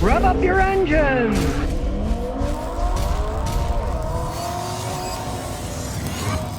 Rev up your engines!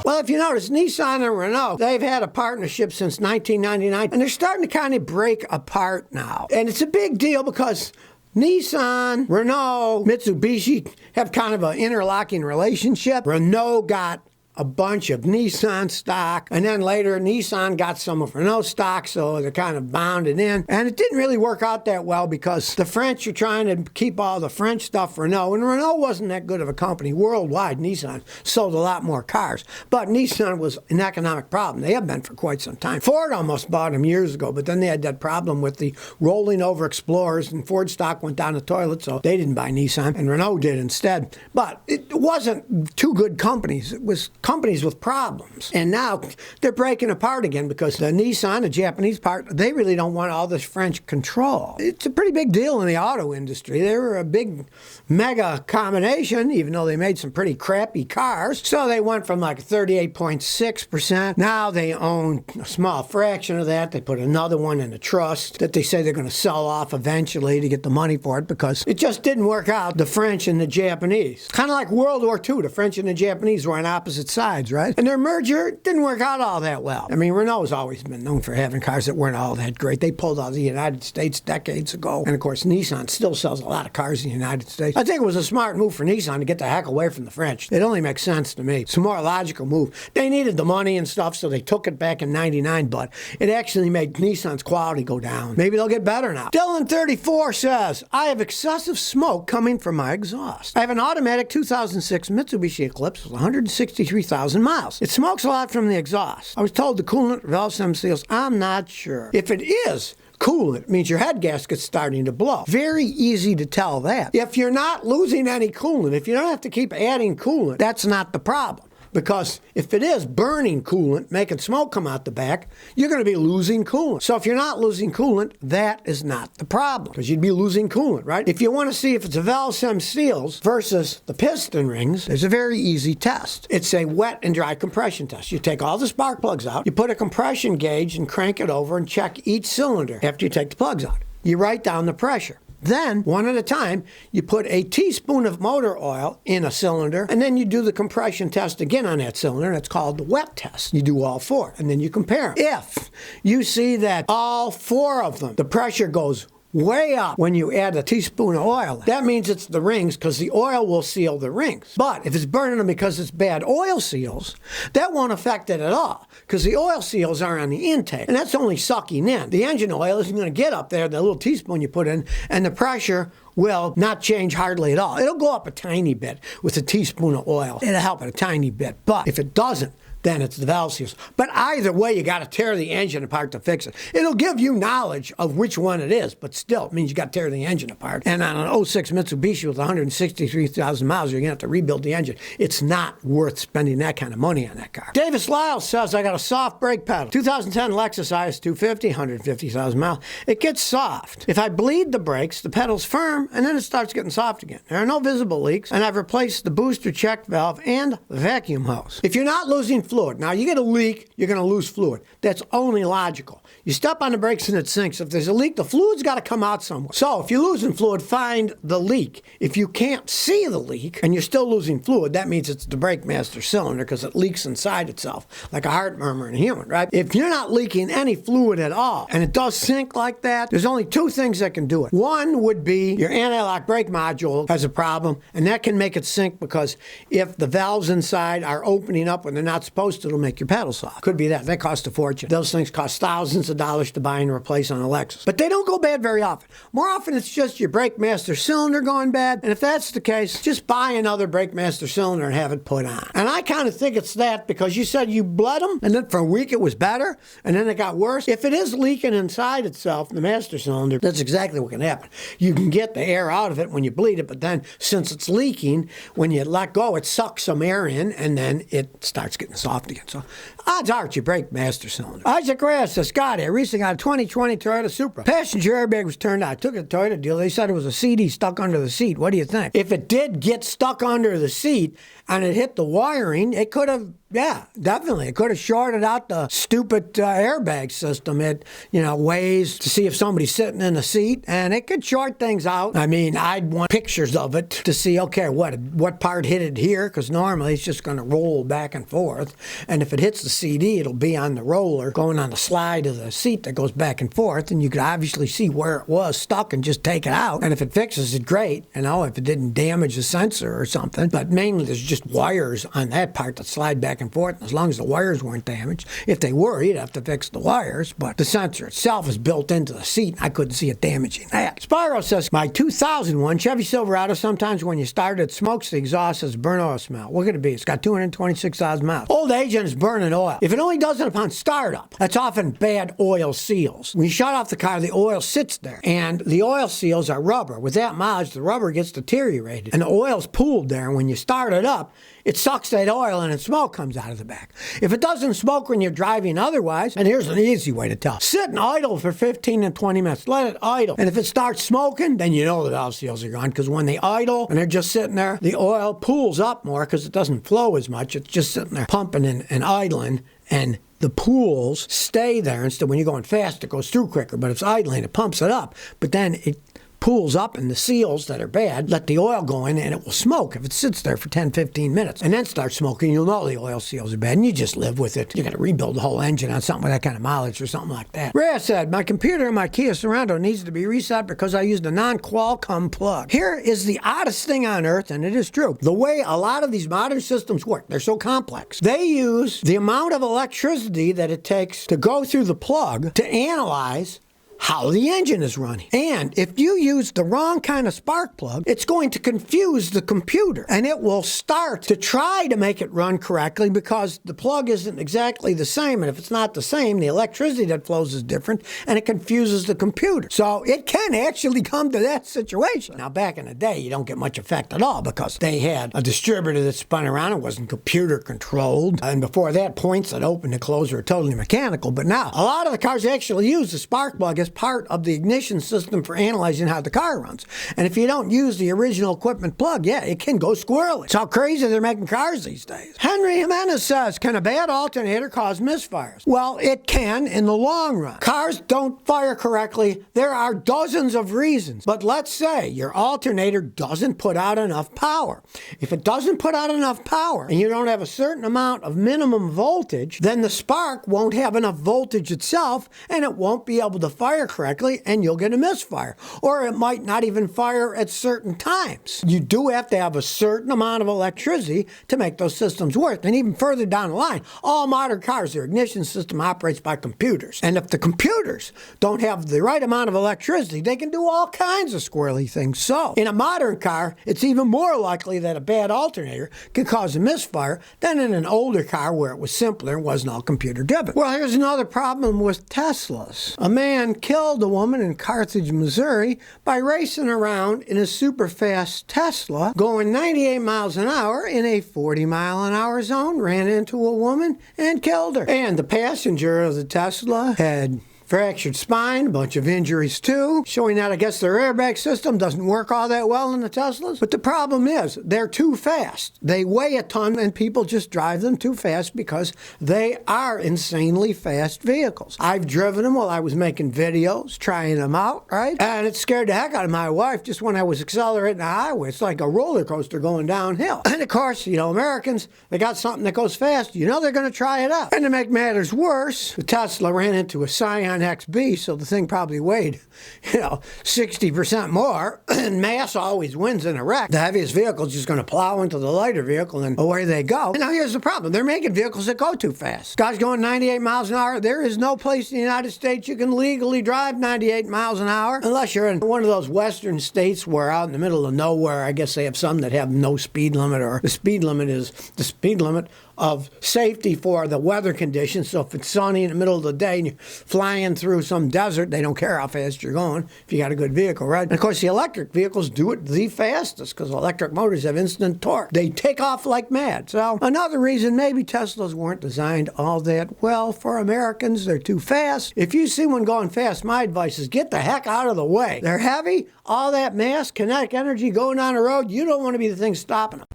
Well, if you notice, Nissan and Renault, they've had a partnership since 1999, and they're starting to kind of break apart now. And it's a big deal because Nissan, Renault, Mitsubishi have kind of an interlocking relationship. Renault got a bunch of Nissan stock, and then later Nissan got some of Renault stock, so they're kind of bounded in. And it didn't really work out that well because the French are trying to keep all the French stuff for Renault, and Renault wasn't that good of a company. Worldwide, Nissan sold a lot more cars, but Nissan was an economic problem. They have been for quite some time. Ford almost bought them years ago, but then they had that problem with the rolling over Explorers, and Ford stock went down the toilet, so they didn't buy Nissan, and Renault did instead. But it wasn't two good companies. It was companies with problems. And now they're breaking apart again because the Nissan, the Japanese part, they really don't want all this French control. It's a pretty big deal in the auto industry. They were a big mega combination, even though they made some pretty crappy cars. So they went from like 38.6%. Now they own a small fraction of that. They put another one in a trust that they say they're going to sell off eventually to get the money for it because it just didn't work out, the French and the Japanese. Kind of like World War II. The French and the Japanese were on opposite sides, right? And their merger didn't work out all that well. I mean, Renault's always been known for having cars that weren't all that great. They pulled out of the United States decades ago. And of course, Nissan still sells a lot of cars in the United States. I think it was a smart move for Nissan to get the heck away from the French. It only makes sense to me. It's a more logical move. They needed the money and stuff, so they took it back in 99, but it actually made Nissan's quality go down. Maybe they'll get better now. Dylan34 says, I have excessive smoke coming from my exhaust. I have an automatic 2006 Mitsubishi Eclipse with 163,000 miles. It smokes a lot from the exhaust. I was told the coolant valve stem seals. I'm not sure. If it is coolant, means your head gasket's starting to blow. Very easy to tell that. If you're not losing any coolant, if you don't have to keep adding coolant, that's not the problem. Because if it is burning coolant, making smoke come out the back, you're going to be losing coolant. So if you're not losing coolant, that is not the problem, because you'd be losing coolant, right? If you want to see if it's a valve stem seals versus the piston rings, there's a very easy test. It's a wet and dry compression test. You take all the spark plugs out, you put a compression gauge and crank it over and check each cylinder after you take the plugs out. You write down the pressure. Then, one at a time, you put a teaspoon of motor oil in a cylinder, and then you do the compression test again on that cylinder. That's called the wet test. You do all four, and then you compare them. If you see that all four of them, the pressure goes way up when you add a teaspoon of oil, that means it's the rings, because the oil will seal the rings. But if it's burning them because it's bad oil seals, that won't affect it at all, because the oil seals are on the intake, and that's only sucking in. The engine oil isn't going to get up there, the little teaspoon you put in, and the pressure will not change hardly at all. It'll go up a tiny bit with a teaspoon of oil. It'll help it a tiny bit. But if it doesn't, then it's the valve seals. But either way, you got to tear the engine apart to fix it. It'll give you knowledge of which one it is, but still, it means you got to tear the engine apart. And on an '06 Mitsubishi with 163,000 miles, you're going to have to rebuild the engine. It's not worth spending that kind of money on that car. Davis Lyle says, I got a soft brake pedal. 2010 Lexus IS250, 150,000 miles. It gets soft. If I bleed the brakes, the pedal's firm, and then it starts getting soft again. There are no visible leaks, and I've replaced the booster check valve and vacuum hose. If you're not losing fluid. Now, you get a leak, you're going to lose fluid. That's only logical. You step on the brakes and it sinks. If there's a leak, the fluid's got to come out somewhere. So if you're losing fluid, find the leak. If you can't see the leak and you're still losing fluid, that means it's the brake master cylinder, because it leaks inside itself, like a heart murmur in a human, right? If you're not leaking any fluid at all, and it does sink like that, there's only two things that can do it. One would be your anti-lock brake module has a problem, and that can make it sink, because if the valves inside are opening up when they're not supposed to, it'll make your pedal soft. Could be that. That costs a fortune. Those things cost thousands of dollars to buy and replace on a Lexus. But they don't go bad very often. More often, it's just your brake master cylinder going bad. And if that's the case, just buy another brake master cylinder and have it put on. And I kind of think it's that, because you said you bled them, and then for a week it was better, and then it got worse. If it is leaking inside itself, the master cylinder, that's exactly what can happen. You can get the air out of it when you bleed it, but then since it's leaking, when you let go, it sucks some air in, and then it starts getting soft again. So odds are it's your brake master cylinder. Isaac Reyes says, Scotty, I recently got a 2020 Toyota Supra. Passenger airbag was turned out. I took it to the Toyota dealer. They said it was a CD stuck under the seat. What do you think? If it did get stuck under the seat and it hit the wiring, it could have Yeah, definitely. It could have shorted out the stupid airbag system. It, weighs to see if somebody's sitting in the seat, and it could short things out. I mean, I'd want pictures of it to see, okay, what part hit it here, because normally it's just going to roll back and forth. And if it hits the CD, it'll be on the roller going on the slide of the seat that goes back and forth, and you could obviously see where it was stuck and just take it out. And if it fixes it, great. If it didn't damage the sensor or something. But mainly there's just wires on that part that slide back and forth. And as long as the wires weren't damaged, if they were, you'd have to fix the wires. But the sensor itself is built into the seat. I couldn't see it damaging that. Spyro says, my 2001 Chevy Silverado, sometimes when you start it smokes, the exhaust has burnt oil smell. What could it be? It's got 226,000 miles. Old age and it's burning oil. If it only does it upon startup, that's often bad oil seals. When you shut off the car, the oil sits there. And the oil seals are rubber. With that mileage, the rubber gets deteriorated. And the oil's pooled there. And when you start it up, it sucks that oil and smoke comes out of the back. If it doesn't smoke when you're driving otherwise, and here's an easy way to tell. Sit and idle for 15 and 20 minutes. Let it idle. And if it starts smoking, then you know the valve seals are gone, because when they idle and they're just sitting there, the oil pools up more because it doesn't flow as much. It's just sitting there pumping and idling, and the pools stay there. Instead, when you're going fast, it goes through quicker, but if it's idling, it pumps it up. But then it pools up, and the seals that are bad let the oil go in, and it will smoke if it sits there for 10, 15 minutes. And then starts smoking, you'll know the oil seals are bad, and you just live with it. You got to rebuild the whole engine on something with that kind of mileage or something like that. Rhea said, my computer in my Kia Sorento needs to be reset because I used a non-Qualcomm plug. Here is the oddest thing on earth, and it is true. The way a lot of these modern systems work, they're so complex. They use the amount of electricity that it takes to go through the plug to analyze how the engine is running. And if you use the wrong kind of spark plug, it's going to confuse the computer, and it will start to try to make it run correctly because the plug isn't exactly the same. And if it's not the same, the electricity that flows is different, and it confuses the computer. So it can actually come to that situation. Now, back in the day, you don't get much effect at all because they had a distributor that spun around. It wasn't computer controlled. And before that, points that open and close were totally mechanical. But now, a lot of the cars actually use the spark plug as part of the ignition system for analyzing how the car runs. And if you don't use the original equipment plug, yeah, it can go squirrely. It's how crazy they're making cars these days. Henry Jimenez says, can a bad alternator cause misfires? Well, it can in the long run. Cars don't fire correctly. There are dozens of reasons. But let's say your alternator doesn't put out enough power. If it doesn't put out enough power and you don't have a certain amount of minimum voltage, then the spark won't have enough voltage itself, and it won't be able to fire correctly, and you'll get a misfire. Or it might not even fire at certain times. You do have to have a certain amount of electricity to make those systems work. And even further down the line, all modern cars, their ignition system operates by computers. And if the computers don't have the right amount of electricity, they can do all kinds of squirrely things. So, in a modern car, it's even more likely that a bad alternator can cause a misfire than in an older car where it was simpler and wasn't all computer driven. Well, here's another problem with Teslas. A man killed a woman in Carthage, Missouri by racing around in a super fast Tesla going 98 miles an hour in a 40-mile-an-hour zone, ran into a woman and killed her. And the passenger of the Tesla had fractured spine, a bunch of injuries too, showing that I guess their airbag system doesn't work all that well in the Teslas. But the problem is they're too fast. They weigh a ton, and people just drive them too fast because they are insanely fast vehicles. I've driven them while I was making videos, trying them out, right? And it scared the heck out of my wife just when I was accelerating the highway. It's like a roller coaster going downhill. And of course, Americans, they got something that goes fast, they're going to try it out. And to make matters worse, the Tesla ran into a Scion XB, so the thing probably weighed, 60% more, and mass always wins in a wreck. The heaviest vehicle is just going to plow into the lighter vehicle, and away they go. And now here's the problem. They're making vehicles that go too fast. Guys going 98 miles an hour. There is no place in the United States you can legally drive 98 miles an hour, unless you're in one of those western states where out in the middle of nowhere, I guess they have some that have no speed limit, or the speed limit is the speed limit of safety for the weather conditions. So if it's sunny in the middle of the day and you're flying through some desert, they don't care how fast you're going if you got a good vehicle, right? And of course, the electric vehicles do it the fastest because electric motors have instant torque. They take off like mad. So another reason maybe Teslas weren't designed all that well for Americans. They're too fast. If you see one going fast, my advice is get the heck out of the way. They're heavy, all that mass, kinetic energy going down the road. You don't want to be the thing stopping them.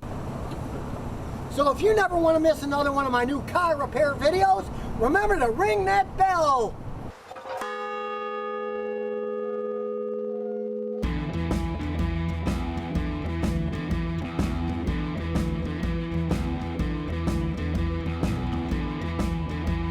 So if you never want to miss another one of my new car repair videos, remember to ring that bell.